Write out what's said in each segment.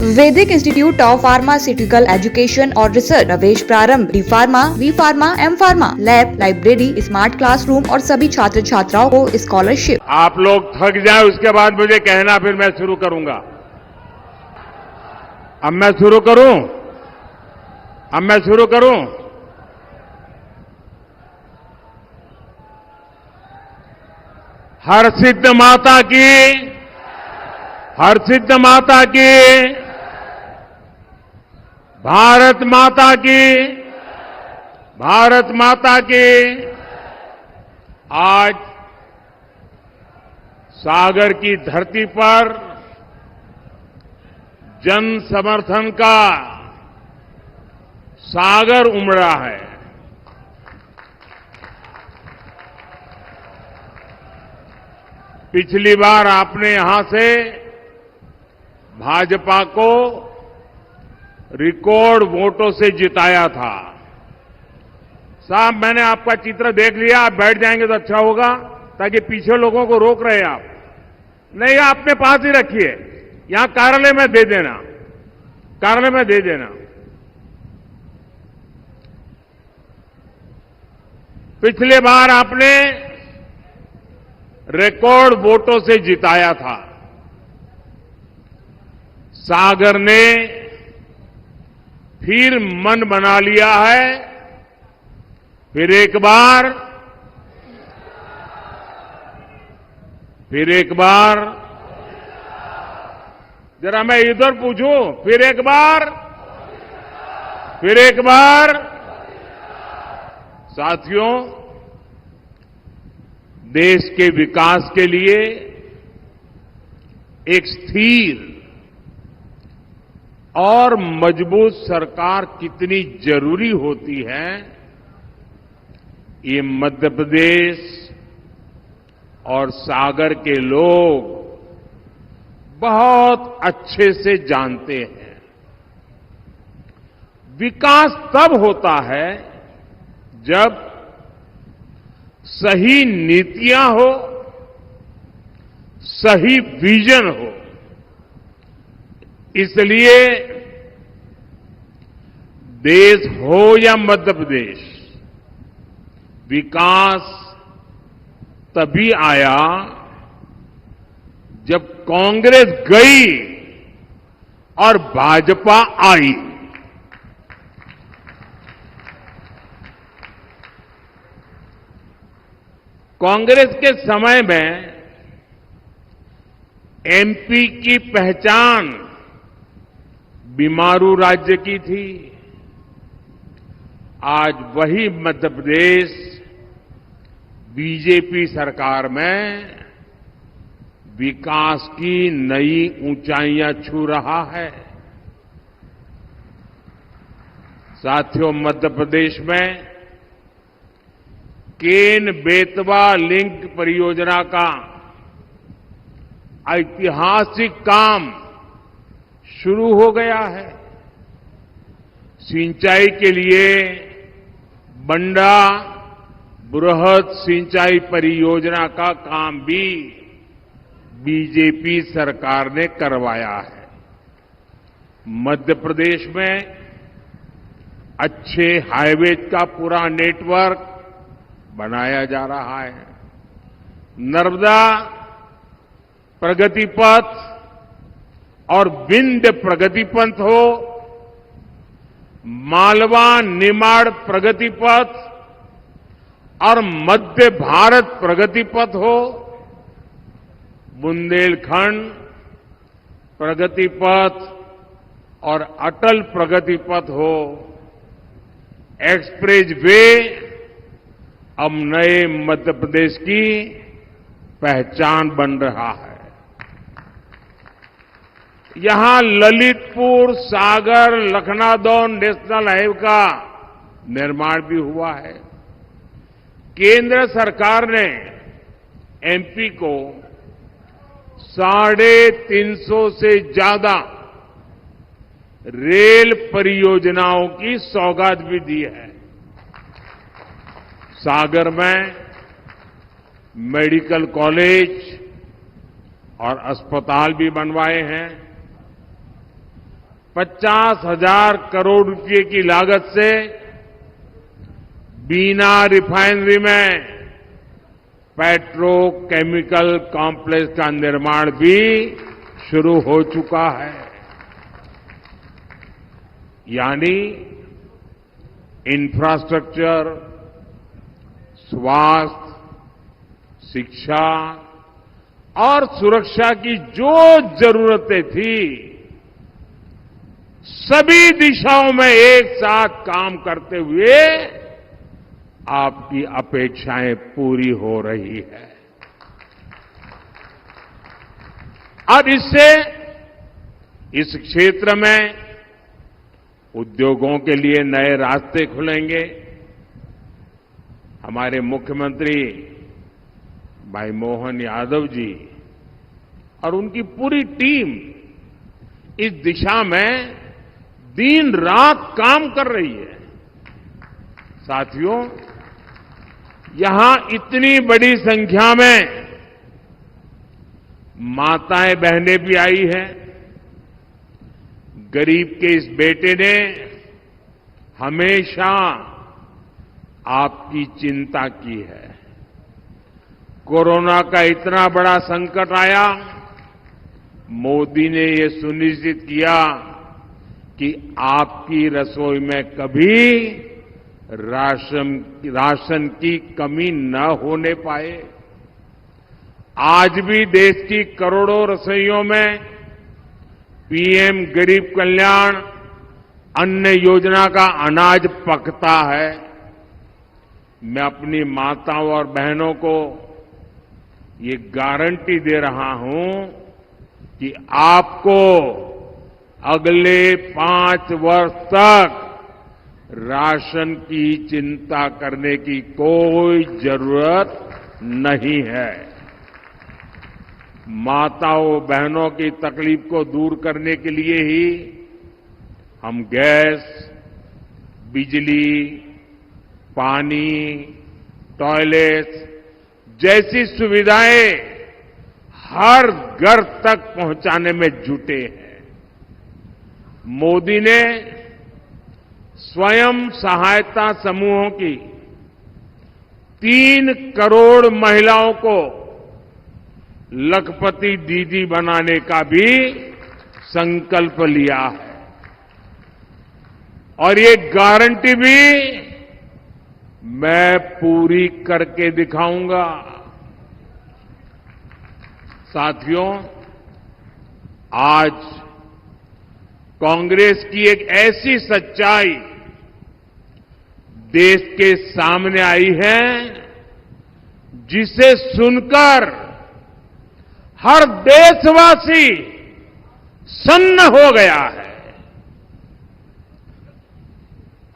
वैदिक institute of pharmaceutical education और research, प्रवेश प्रारंभ, D pharma, B pharma, M pharma, lab, library, smart classroom और सभी छात्र छात्राओं को स्कॉलरशिप। आप लोग थक जाए उसके बाद मुझे कहना, फिर मैं शुरू करूंगा। अब मैं शुरू करूं। हरसिद्ध माता की, भारत माता की। आज सागर की धरती पर जन समर्थन का सागर उमड़ा है। पिछली बार आपने यहां से भाजपा को रिकॉर्ड वोटों से जिताया था। साहब, मैंने आपका चित्र देख लिया। आप बैठ जाएंगे तो अच्छा होगा, ताकि पीछे लोगों को रोक रहे हैं आप। नहीं, आपने पास ही रखिए, यहां कार्यालय में दे देना। पिछले बार आपने रिकॉर्ड वोटों से जिताया था। सागर ने फिर मन बना लिया है। फिर एक बार जरा मैं इधर पूछूं, फिर एक बार। साथियों, देश के विकास के लिए एक स्थिर और मजबूत सरकार कितनी जरूरी होती है, ये मध्य प्रदेश और सागर के लोग बहुत अच्छे से जानते हैं। विकास तब होता है जब सही नीतियां हो, सही विजन हो। इसलिए देश हो या मध्य प्रदेश, विकास तभी आया जब कांग्रेस गई और भाजपा आई। कांग्रेस के समय में एमपी की पहचान बीमारू राज्य की थी। आज वही मध्य प्रदेश बीजेपी सरकार में विकास की नई ऊंचाइयां छू रहा है। साथियों, मध्य प्रदेश में केन बेतवा लिंक परियोजना का ऐतिहासिक काम शुरू हो गया है। सिंचाई के लिए बंडा बृहद सिंचाई परियोजना का काम भी बीजेपी सरकार ने करवाया है। मध्य प्रदेश में अच्छे हाईवेज का पूरा नेटवर्क बनाया जा रहा है। नर्मदा प्रगति पथ और विंध्य प्रगति पथ हो, मालवा निमाड़ प्रगति पथ और मध्य भारत प्रगति पथ हो, बुंदेलखंड प्रगति पथ और अटल प्रगति पथ हो, एक्सप्रेस वे अब नए मध्य प्रदेश की पहचान बन रहा है। यहां ललितपुर सागर लखनादौन नेशनल हाईवे का निर्माण भी हुआ है। केंद्र सरकार ने एमपी को 350 से ज्यादा रेल परियोजनाओं की सौगात भी दी है। सागर में मेडिकल कॉलेज और अस्पताल भी बनवाए हैं। 50,000 करोड़ रुपए की लागत से बीना रिफाइनरी में पेट्रोकेमिकल कॉम्प्लेक्स का निर्माण भी शुरू हो चुका है। यानी इंफ्रास्ट्रक्चर, स्वास्थ्य, शिक्षा और सुरक्षा की जो जरूरतें थी, सभी दिशाओं में एक साथ काम करते हुए आपकी अपेक्षाएं पूरी हो रही है। अब इससे इस क्षेत्र में उद्योगों के लिए नए रास्ते खुलेंगे। हमारे मुख्यमंत्री भाई मोहन यादव जी और उनकी पूरी टीम इस दिशा में दिन रात काम कर रही है। साथियों, यहां इतनी बड़ी संख्या में माताएं बहनें भी आई हैं। गरीब के इस बेटे ने हमेशा आपकी चिंता की है। कोरोना का इतना बड़ा संकट आया, मोदी ने ये सुनिश्चित किया कि आपकी रसोई में कभी राशन की कमी न होने पाए। आज भी देश की करोड़ों रसोइयों में पीएम गरीब कल्याण अन्न योजना का अनाज पकता है। मैं अपनी माताओं और बहनों को ये गारंटी दे रहा हूं कि आपको अगले 5 वर्ष तक राशन की चिंता करने की कोई जरूरत नहीं है। माताओं बहनों की तकलीफ को दूर करने के लिए ही हम गैस, बिजली, पानी, टॉयलेट्स जैसी सुविधाएं हर घर तक पहुंचाने में जुटे हैं। मोदी ने स्वयं सहायता समूहों की 3 करोड़ महिलाओं को लखपति दीदी बनाने का भी संकल्प लिया है और ये गारंटी भी मैं पूरी करके दिखाऊंगा। साथियों, आज कांग्रेस की एक ऐसी सच्चाई देश के सामने आई है जिसे सुनकर हर देशवासी सन्न हो गया है।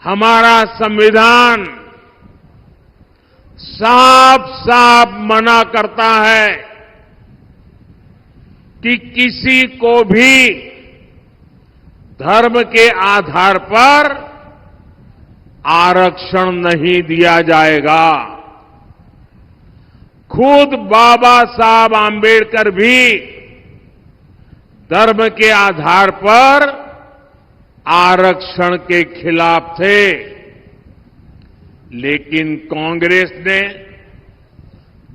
हमारा संविधान साफ साफ मना करता है कि किसी को भी धर्म के आधार पर आरक्षण नहीं दिया जाएगा। खुद बाबा साहब आंबेडकर भी धर्म के आधार पर आरक्षण के खिलाफ थे, लेकिन कांग्रेस ने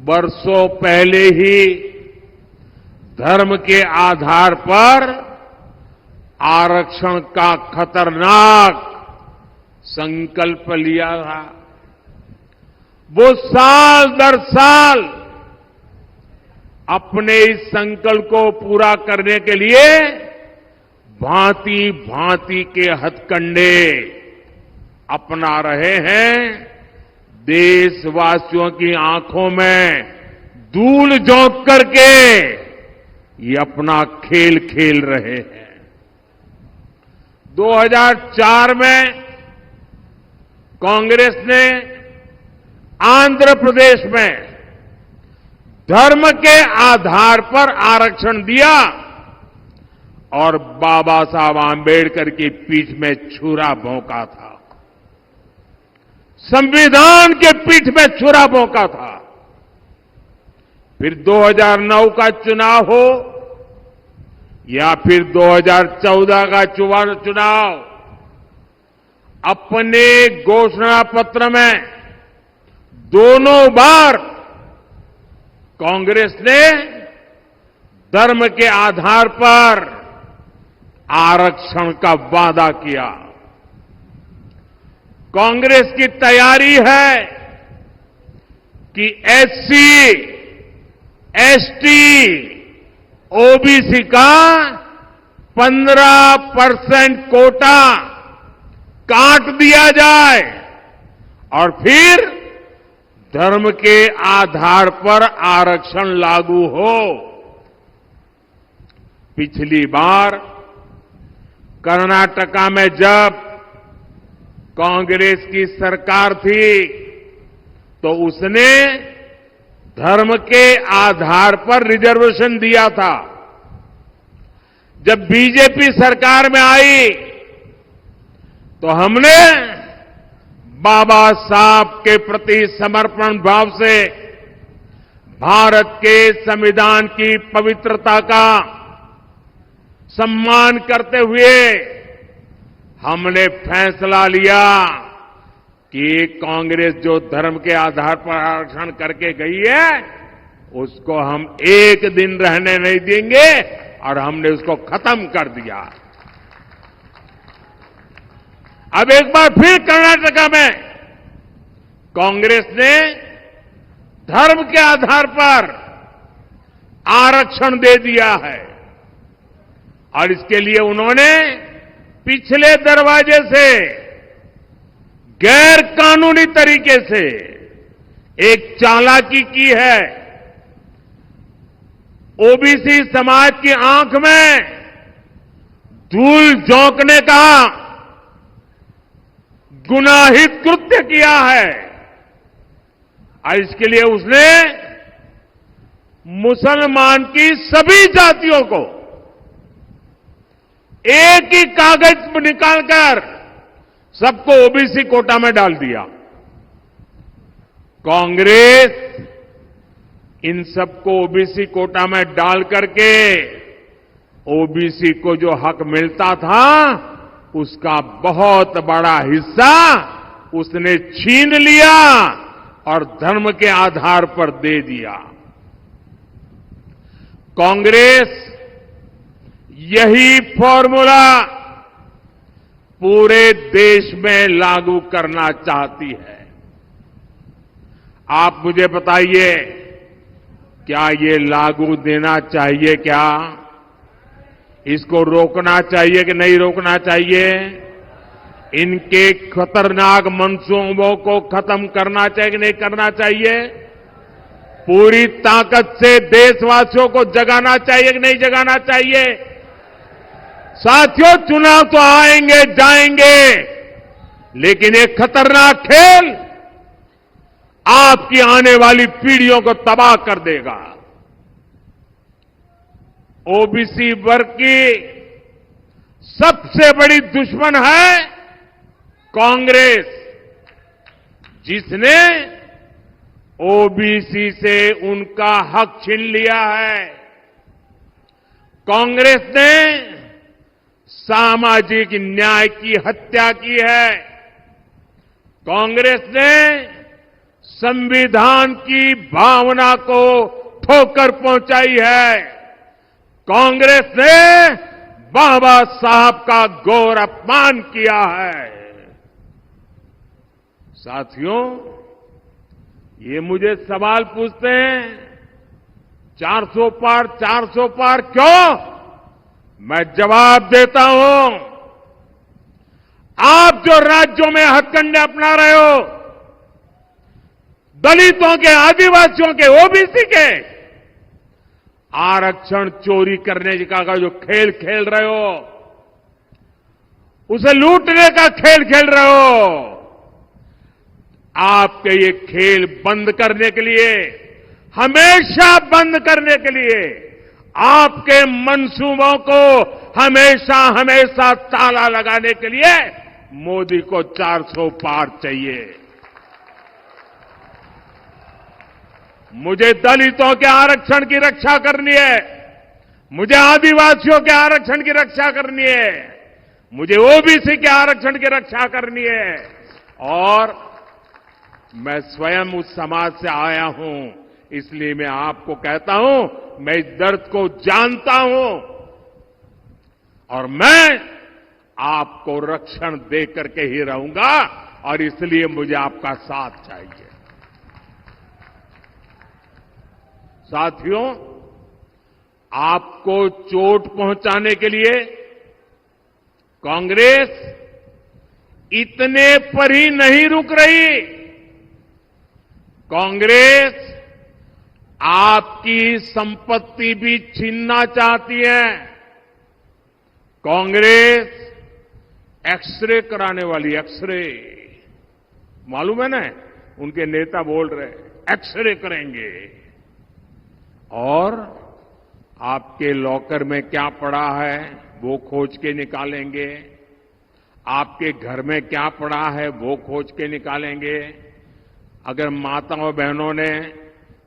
बरसों पहले ही धर्म के आधार पर आरक्षण का खतरनाक संकल्प लिया था। वो साल दर साल अपने इस संकल्प को पूरा करने के लिए भांति भांति के हथकंडे अपना रहे हैं। देशवासियों की आंखों में धूल झोंक करके ये अपना खेल खेल रहे हैं। 2004 में कांग्रेस ने आंध्र प्रदेश में धर्म के आधार पर आरक्षण दिया और बाबा साहब आंबेडकर की पीठ में छुरा भोंका था। संविधान के पीठ में छुरा भोंका था। फिर 2009 का चुनाव हो या फिर 2014 का चुनाव, अपने घोषणा पत्र में दोनों बार कांग्रेस ने धर्म के आधार पर आरक्षण का वादा किया। कांग्रेस की तैयारी है कि एससी, एसटी, ओबीसी का 15% कोटा काट दिया जाए और फिर धर्म के आधार पर आरक्षण लागू हो। पिछली बार कर्नाटका में जब कांग्रेस की सरकार थी तो उसने धर्म के आधार पर रिजर्वेशन दिया था। जब बीजेपी सरकार में आई तो हमने बाबा साहब के प्रति समर्पण भाव से भारत के संविधान की पवित्रता का सम्मान करते हुए हमने फैसला लिया कि कांग्रेस जो धर्म के आधार पर आरक्षण करके गई है उसको हम एक दिन रहने नहीं देंगे और हमने उसको खत्म कर दिया। अब एक बार फिर कर्नाटका में कांग्रेस ने धर्म के आधार पर आरक्षण दे दिया है और इसके लिए उन्होंने पिछले दरवाजे से गैर कानूनी तरीके से एक चालाकी की है। ओबीसी समाज की आंख में धूल झोंकने का गुनाहित कृत्य किया है और इसके लिए उसने मुसलमान की सभी जातियों को एक ही कागज निकालकर सबको ओबीसी कोटा में डाल दिया। कांग्रेस इन सबको ओबीसी कोटा में डाल करके ओबीसी को जो हक मिलता था उसका बहुत बड़ा हिस्सा उसने छीन लिया और धर्म के आधार पर दे दिया। कांग्रेस यही फॉर्मूला पूरे देश में लागू करना चाहती है। आप मुझे बताइए, क्या ये लागू देना चाहिए? क्या इसको रोकना चाहिए कि नहीं रोकना चाहिए? इनके खतरनाक मंसूबों को खत्म करना चाहिए कि नहीं करना चाहिए? पूरी ताकत से देशवासियों को जगाना चाहिए कि नहीं जगाना चाहिए? साथियों, चुनाव तो आएंगे जाएंगे, लेकिन एक खतरनाक खेल आपकी आने वाली पीढ़ियों को तबाह कर देगा। ओबीसी वर्ग की सबसे बड़ी दुश्मन है कांग्रेस, जिसने ओबीसी से उनका हक छीन लिया है। कांग्रेस ने सामाजिक न्याय की हत्या की है। कांग्रेस ने संविधान की भावना को ठोकर पहुंचाई है। कांग्रेस ने बाबा साहब का घोर अपमान किया है। साथियों, ये मुझे सवाल पूछते हैं 400 पार 400 पार क्यों? मैं जवाब देता हूं, आप जो राज्यों में हथकंडे अपना रहे हो, दलितों के, आदिवासियों के, ओबीसी के आरक्षण चोरी करने का जो खेल खेल रहे हो, उसे लूटने का खेल खेल रहे हो, आपके ये खेल बंद करने के लिए, हमेशा बंद करने के लिए, आपके मंसूबों को हमेशा हमेशा ताला लगाने के लिए मोदी को 400 पार चाहिए। मुझे दलितों के आरक्षण की रक्षा करनी है, मुझे आदिवासियों के आरक्षण की रक्षा करनी है, मुझे ओबीसी के आरक्षण की रक्षा करनी है। और मैं स्वयं उस समाज से आया हूं, इसलिए मैं आपको कहता हूं, मैं इस दर्द को जानता हूं और मैं आपको रक्षण दे करके ही रहूंगा और इसलिए मुझे आपका साथ चाहिए। साथियों, आपको चोट पहुंचाने के लिए कांग्रेस इतने पर ही नहीं रुक रही। कांग्रेस आपकी संपत्ति भी छीनना चाहती है। कांग्रेस एक्सरे कराने वाली, एक्सरे मालूम है ना, उनके नेता बोल रहे एक्सरे करेंगे और आपके लॉकर में क्या पड़ा है वो खोज के निकालेंगे, आपके घर में क्या पड़ा है वो खोज के निकालेंगे। अगर माताओं बहनों ने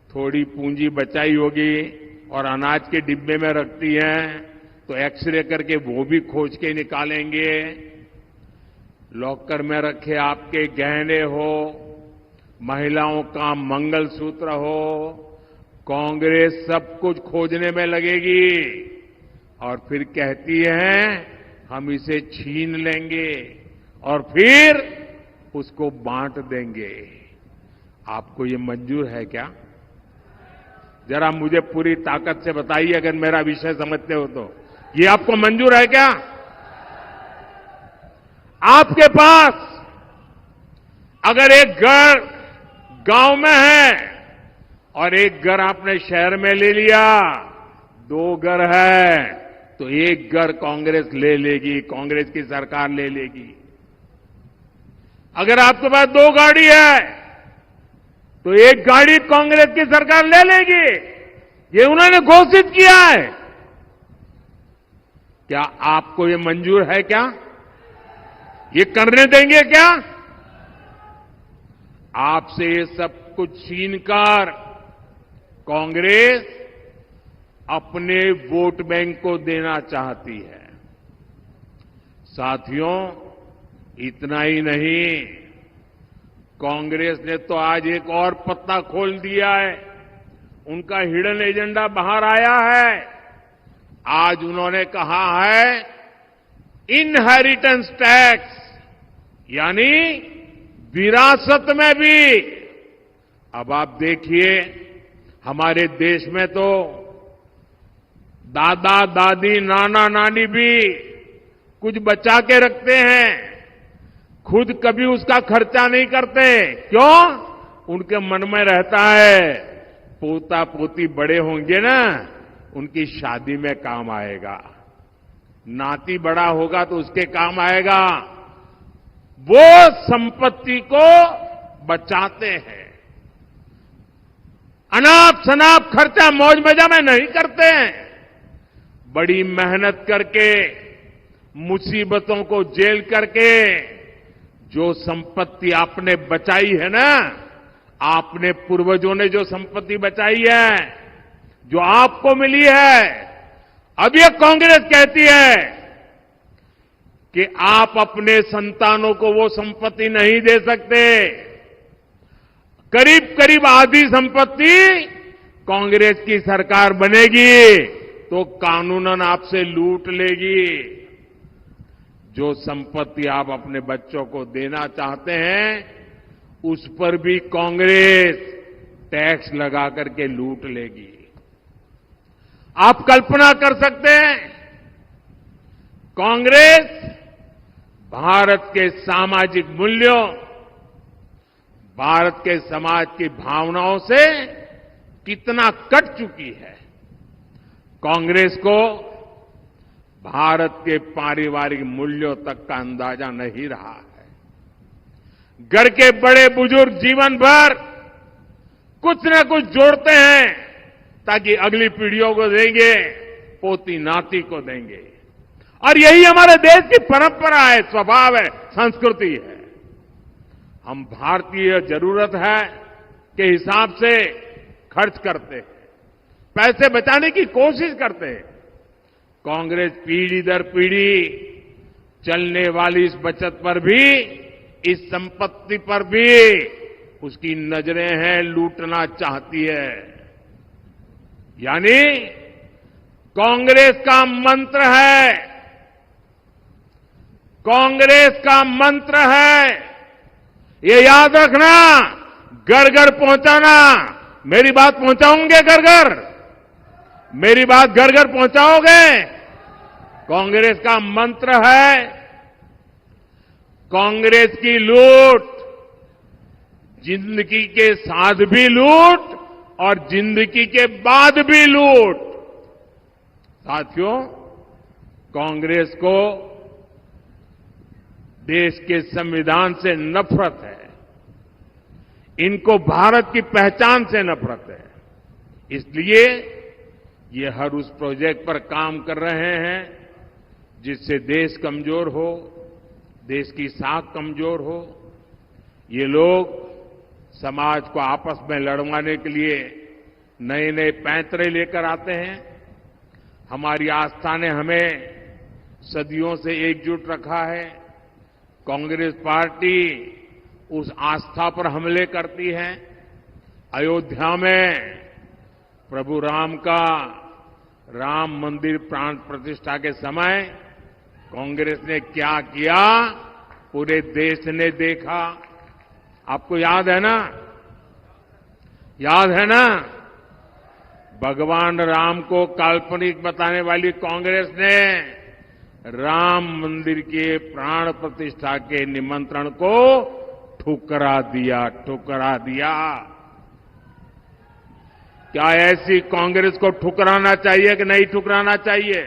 थोड़ी पूंजी बचाई होगी और अनाज के डिब्बे में रखती हैं तो एक्सरे करके वो भी खोज के निकालेंगे। लॉकर में रखे आपके गहने हो, महिलाओं का मंगलसूत्र हो, कांग्रेस सब कुछ खोजने में लगेगी और फिर कहती है हम इसे छीन लेंगे और फिर उसको बांट देंगे। आपको ये मंजूर है क्या? जरा मुझे पूरी ताकत से बताइए, अगर मेरा विषय समझते हो तो ये आपको मंजूर है क्या? आपके पास अगर एक घर गांव में है और एक घर आपने शहर में ले लिया, दो घर है तो एक घर कांग्रेस ले लेगी, कांग्रेस की सरकार ले लेगी। अगर आपके पास दो गाड़ी है तो एक गाड़ी कांग्रेस की सरकार ले लेगी। ये उन्होंने घोषित किया है। क्या आपको ये मंजूर है क्या? ये करने देंगे क्या? आपसे ये सब कुछ छीनकर कांग्रेस अपने वोट बैंक को देना चाहती है। साथियों, इतना ही नहीं, कांग्रेस ने तो आज एक और पत्ता खोल दिया है। उनका हिडन एजेंडा बाहर आया है। आज उन्होंने कहा है इनहेरिटेंस टैक्स, यानी विरासत में भी। अब आप देखिए, हमारे देश में तो दादा दादी नाना नानी भी कुछ बचा के रखते हैं, खुद कभी उसका खर्चा नहीं करते। क्यों? उनके मन में रहता है पोता पोती बड़े होंगे ना, उनकी शादी में काम आएगा, नाती बड़ा होगा तो उसके काम आएगा। वो संपत्ति को बचाते हैं, अनाप शनाप खर्चा मौज मजा में नहीं करते हैं। बड़ी मेहनत करके, मुसीबतों को झेल करके जो संपत्ति आपने बचाई है ना, आपने पूर्वजों ने जो संपत्ति बचाई है, जो आपको मिली है, अब ये कांग्रेस कहती है कि आप अपने संतानों को वो संपत्ति नहीं दे सकते। करीब करीब आधी संपत्ति कांग्रेस की सरकार बनेगी तो कानूनन आपसे लूट लेगी। जो संपत्ति आप अपने बच्चों को देना चाहते हैं, उस पर भी कांग्रेस टैक्स लगा करके लूट लेगी। आप कल्पना कर सकते हैं, कांग्रेस भारत के सामाजिक मूल्यों, भारत के समाज की भावनाओं से कितना कट चुकी है। कांग्रेस को भारत के पारिवारिक मूल्यों तक का अंदाजा नहीं रहा है। घर के बड़े बुजुर्ग जीवन भर कुछ न कुछ जोड़ते हैं ताकि अगली पीढ़ियों को देंगे, पोती नाती को देंगे। और यही हमारे देश की परंपरा है, स्वभाव है, संस्कृति है। हम भारतीय जरूरत है के हिसाब से खर्च करते हैं, पैसे बचाने की कोशिश करते हैं, कांग्रेस पीढ़ी दर पीढ़ी चलने वाली इस बचत पर भी, इस संपत्ति पर भी उसकी नजरें हैं, लूटना चाहती है। यानी कांग्रेस का मंत्र है, कांग्रेस का मंत्र है, ये याद रखना, घर घर पहुंचाना। मेरी बात पहुंचाओगे घर घर? मेरी बात घर घर पहुंचाओगे? कांग्रेस का मंत्र है, कांग्रेस की लूट, जिंदगी के साथ भी लूट और जिंदगी के बाद भी लूट। साथियों, कांग्रेस को देश के संविधान से नफरत है, इनको भारत की पहचान से नफरत है। इसलिए ये हर उस प्रोजेक्ट पर काम कर रहे हैं जिससे देश कमजोर हो, देश की साख कमजोर हो। ये लोग समाज को आपस में लड़वाने के लिए नए नए पैंतरे लेकर आते हैं। हमारी आस्था ने हमें सदियों से एकजुट रखा है। कांग्रेस पार्टी उस आस्था पर हमले करती है। अयोध्या में प्रभु राम का राम मंदिर प्राण प्रतिष्ठा के समय कांग्रेस ने क्या किया, पूरे देश ने देखा। आपको याद है ना? याद है ना? भगवान राम को काल्पनिक बताने वाली कांग्रेस ने राम मंदिर के प्राण प्रतिष्ठा के निमंत्रण को ठुकरा दिया, ठुकरा दिया। क्या ऐसी कांग्रेस को ठुकराना चाहिए कि नहीं ठुकराना चाहिए?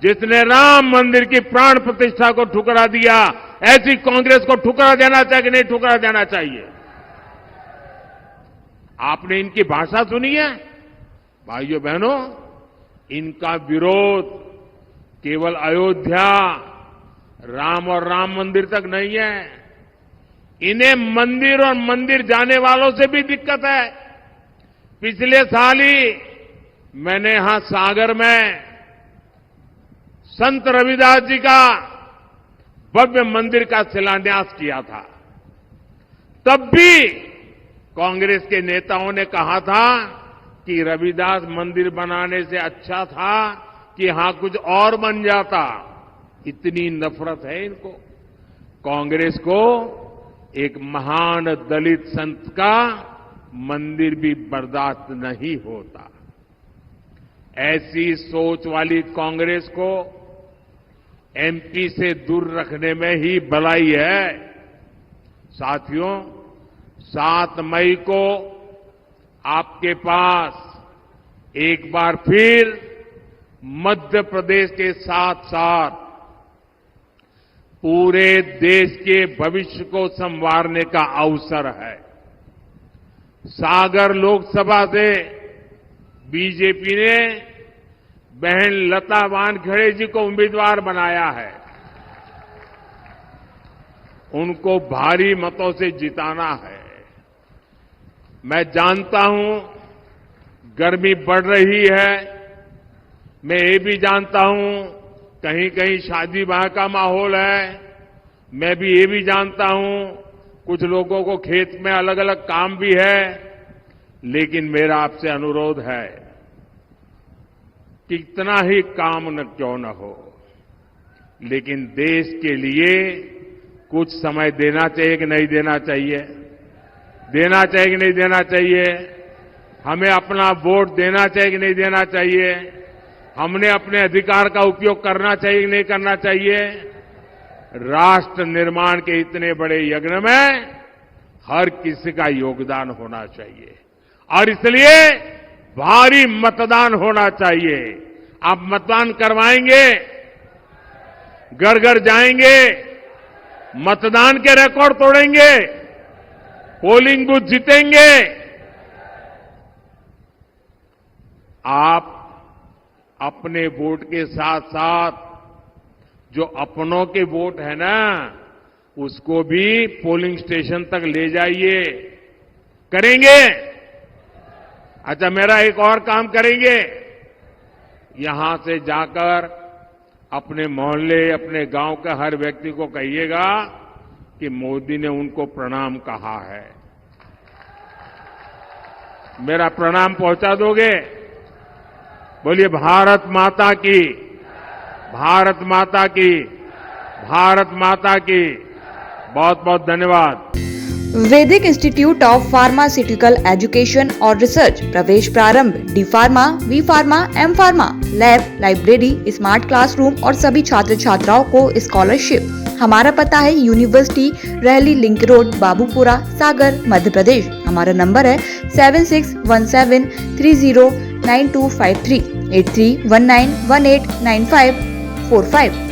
जिसने राम मंदिर की प्राण प्रतिष्ठा को ठुकरा दिया, ऐसी कांग्रेस को ठुकरा देना चाहिए कि नहीं ठुकरा देना चाहिए? आपने इनकी भाषा सुनी है? भाइयों बहनों, इनका विरोध केवल अयोध्या, राम और राम मंदिर तक नहीं है। इन्हें मंदिर और मंदिर जाने वालों से भी दिक्कत है। पिछले साल ही मैंने यहां सागर में संत रविदास जी का भव्य मंदिर का शिलान्यास किया था। तब भी कांग्रेस के नेताओं ने कहा था कि रविदास मंदिर बनाने से अच्छा था कि यहां कुछ और बन जाता। इतनी नफरत है इनको। कांग्रेस को एक महान दलित संत का मंदिर भी बर्दाश्त नहीं होता। ऐसी सोच वाली कांग्रेस को एमपी से दूर रखने में ही भलाई है। साथियों, 7 मई को आपके पास एक बार फिर मध्य प्रदेश के साथ साथ पूरे देश के भविष्य को संवारने का अवसर है। सागर लोकसभा से बीजेपी ने बहन लता वानखेड़े जी को उम्मीदवार बनाया है। उनको भारी मतों से जिताना है। मैं जानता हूं गर्मी बढ़ रही है। मैं ये भी जानता हूं कहीं कहीं शादी ब्याह का माहौल है। मैं भी ये भी जानता हूं कुछ लोगों को खेत में अलग अलग काम भी है। लेकिन मेरा आपसे अनुरोध है कि कितना ही काम न क्यों न हो, लेकिन देश के लिए कुछ समय देना चाहिए कि नहीं देना चाहिए? देना चाहिए कि नहीं देना चाहिए? हमें अपना वोट देना चाहिए कि नहीं देना चाहिए? हमने अपने अधिकार का उपयोग करना चाहिए कि नहीं करना चाहिए? राष्ट्र निर्माण के इतने बड़े यज्ञ में हर किसी का योगदान होना चाहिए और इसलिए भारी मतदान होना चाहिए। आप मतदान करवाएंगे, घर घर जाएंगे, मतदान के रिकॉर्ड तोड़ेंगे, पोलिंग बूथ जीतेंगे। आप अपने वोट के साथ साथ जो अपनों के वोट है ना, उसको भी पोलिंग स्टेशन तक ले जाइए। करेंगे? अच्छा, मेरा एक और काम करेंगे। यहां से जाकर अपने मोहल्ले, अपने गांव के हर व्यक्ति को कहिएगा कि मोदी ने उनको प्रणाम कहा है। मेरा प्रणाम पहुंचा दोगे? बोलिए भारत माता की, भारत माता की, भारत माता की। बहुत बहुत धन्यवाद। Vaidik institute of pharmaceutical education और रिसर्च प्रवेश प्रारंभ D pharma, B pharma, M pharma, lab, library, smart classroom और सभी छात्र छात्राओं को स्कॉलरशिप। हमारा पता है यूनिवर्सिटी रहली लिंक रोड, बाबूपुरा, सागर, मध्य प्रदेश। हमारा नंबर है 7617309253 8319189545।